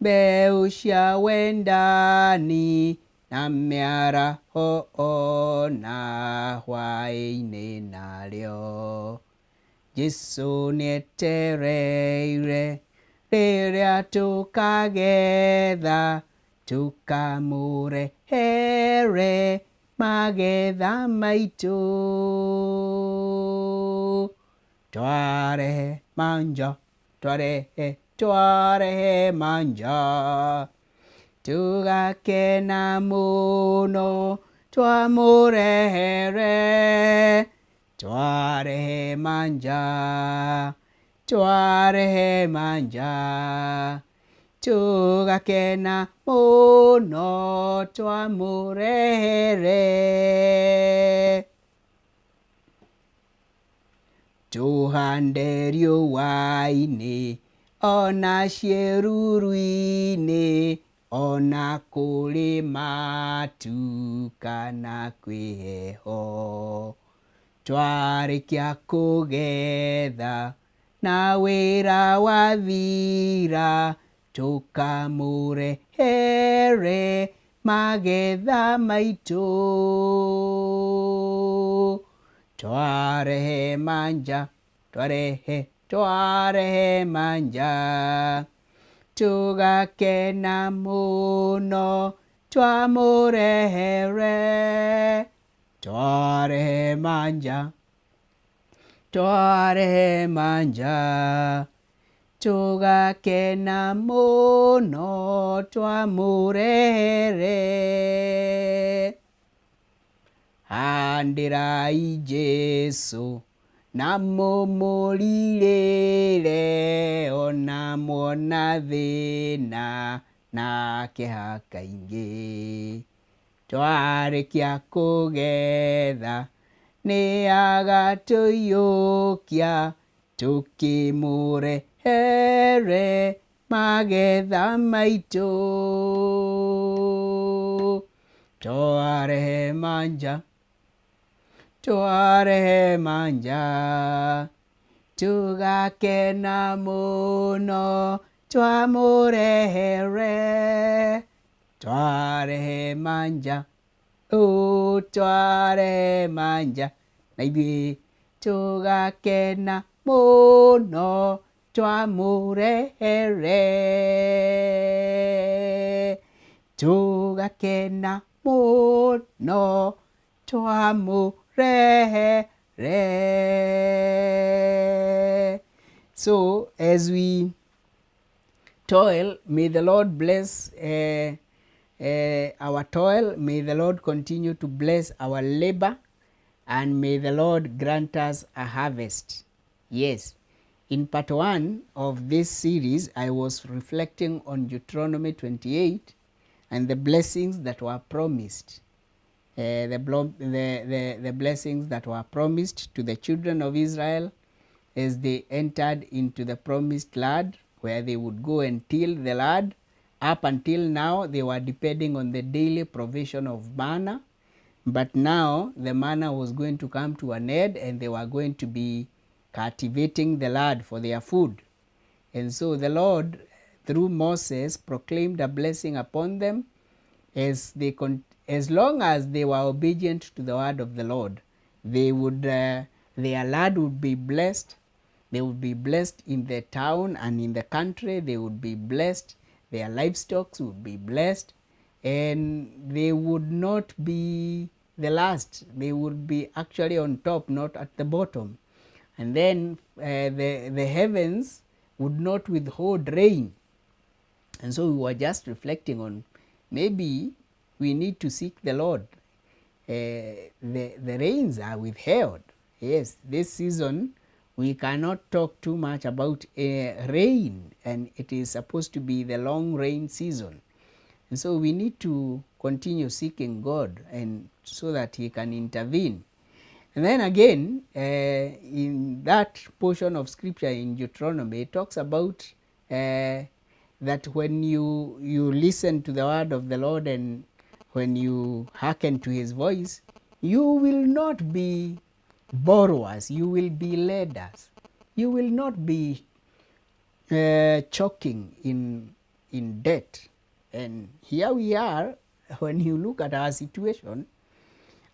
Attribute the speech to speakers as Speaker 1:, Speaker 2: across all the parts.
Speaker 1: mbeu cia wendani na mĩaraho na hwaĩ-inĩ narĩo. Jesu nĩetereire rĩrĩa tũkagetha, tũkamũrehere magetha maitũ. Twarehe manja, twarehe manja, tugakena mũno twamũrehere. Twarehe manja, twarehe manja, tugakena mũno twamũrehere. Tũhande riũa-inĩ ona ciĩruru-inĩ, ona kũrĩ matu kana kwĩ heho. Twarĩkia kũgetha na wĩra wathira, tũkamũrehere magetha maitũ. Twarehe manja, twarehe manja, tugakena mũno twamũrehere. Twarehe manja, twarehe manja, tugakena mũno twamũrehere. Handĩrai Jesu na mũmũrirĩre, ona muona thĩna nake hakaingĩ. Twarĩkia kũgetha nĩ agatũiyũkia, tũkĩmũrehere magetha maitũ. Twarehe manja, twarehe manja, tugakena mũno twamũrehere. Twarehe manja, twarehe manja, na ithuĩ tugakena mũno twamũrehere. Tugakena mũno twamũrehere. So as we toil, may the Lord bless our toil. May the Lord continue to bless our labor, and may the Lord grant us a harvest. Yes, in part 1 of this series, I was reflecting on Deuteronomy 28 and the blessings that were promised. The blessings that were promised to the children of Israel as they entered into the promised land, where they would go and till the land. Up until now, they were depending on the daily provision of manna, but now the manna was going to come to an end, and they were going to be cultivating the land for their food. And so the Lord, through Moses, proclaimed a blessing upon them as long as they were obedient to the word of the Lord. They would, their land would be blessed. They would be blessed in the town and in the country. They would be blessed. Their livestock would be blessed, and they would not be the last. They would be actually on top, not at the bottom. And then the heavens would not withhold rain. And so we were just reflecting on, maybe we need to seek the Lord. The rains are withheld. Yes, this season we cannot talk too much about rain, and it is supposed to be the long rain season. And so we need to continue seeking God, and so that He can intervene. And then again, in that portion of scripture in Deuteronomy, it talks about that when you listen to the word of the Lord, and when you hearken to His voice, you will not be borrowers, you will be leaders. You will not be choking in in debt. And here we are, when you look at our situation,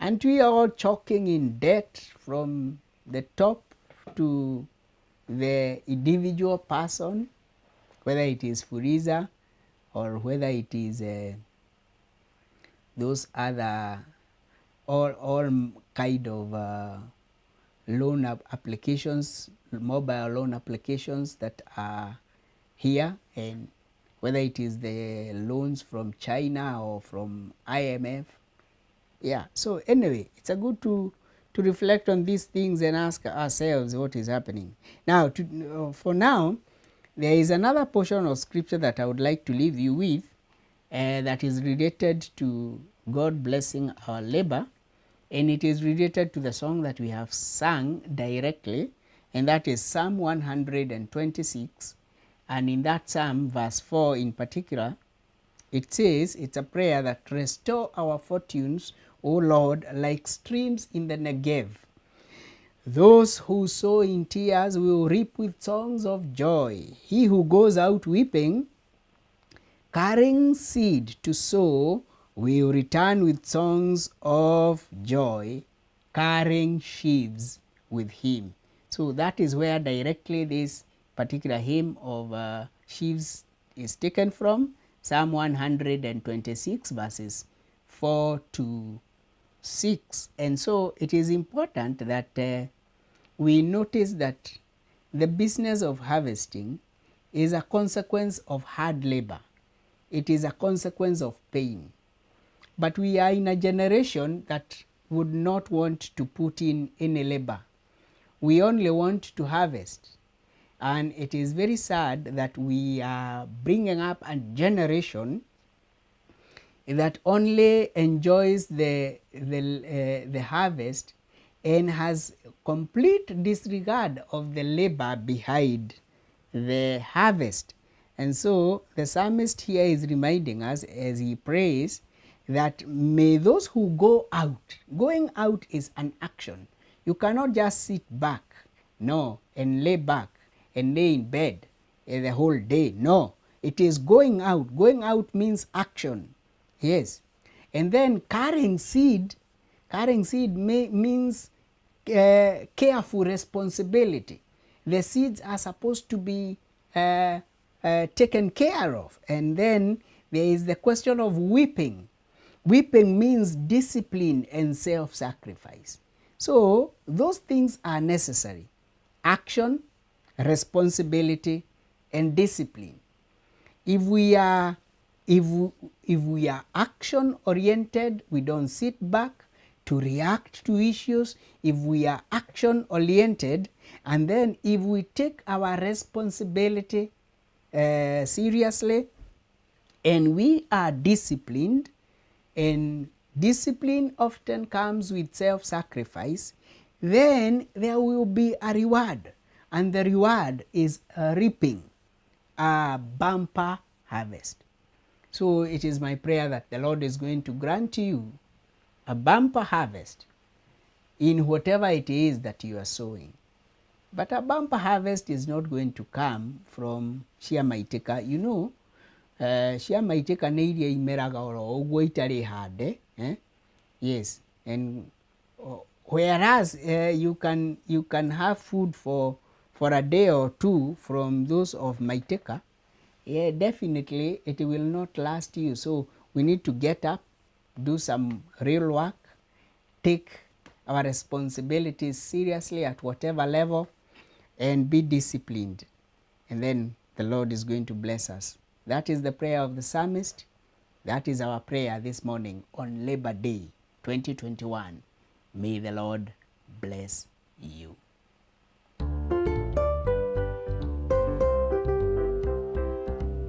Speaker 1: and we are all choking in debt from the top to the individual person, whether it is Fuliza or whether it is those other all kind of loan applications, mobile loan applications that are here, and whether it is the loans from China or from IMF. Yeah, so anyway, it's a good to reflect on these things and ask ourselves what is happening. Now, for now, there is another portion of scripture that I would like to leave you with that is related to God blessing our labor, and it is related to the song that we have sung directly, and that is Psalm 126. And in that psalm, verse 4 in particular, it says, it's a prayer that restore our fortunes, O Lord, like streams in the Negev. Those who sow in tears will reap with songs of joy. He who goes out weeping, carrying seed to sow, will return with songs of joy, carrying sheaves with him. So that is where directly this particular hymn of sheaves is taken from, Psalm 126 verses 4 to 6. And so it is important that we notice that the business of harvesting is a consequence of hard labor. It is a consequence of pain. But we are in a generation that would not want to put in any labor. We only want to harvest. And it is very sad that we are bringing up a generation that only enjoys the harvest and has complete disregard of the labor behind the harvest. And so the psalmist here is reminding us as he prays that may those who go out, going out is an action. You cannot just sit back, no, and lay back and lay in bed the whole day. No, it is going out. Going out means action. Yes. And then carrying seed means careful responsibility. The seeds are supposed to be taken care of. And then there is the question of weeping. Weeping means discipline and self-sacrifice. So those things are necessary: action, responsibility, and discipline. If we are action oriented, we don't sit back to react to issues. If we are action oriented, and then if we take our responsibility seriously, and we are disciplined, and discipline often comes with self-sacrifice, then there will be a reward, and the reward is reaping a bumper harvest. So it is my prayer that the Lord is going to grant you a bumper harvest in whatever it is that you are sowing. But a bumper harvest is not going to come from Shia Maiteka. You know, Shia Maiteka nĩ iria imeraga oro ũguo itarĩ hande. Yes, and whereas you can have food for a day or two from those of Maiteka, yeah, definitely it will not last you. So we need to get up, do some real work, take our responsibilities seriously at whatever level, and be disciplined. And then the Lord is going to bless us. That is the prayer of the psalmist. That is our prayer this morning on Labor Day 2021. May the Lord bless you.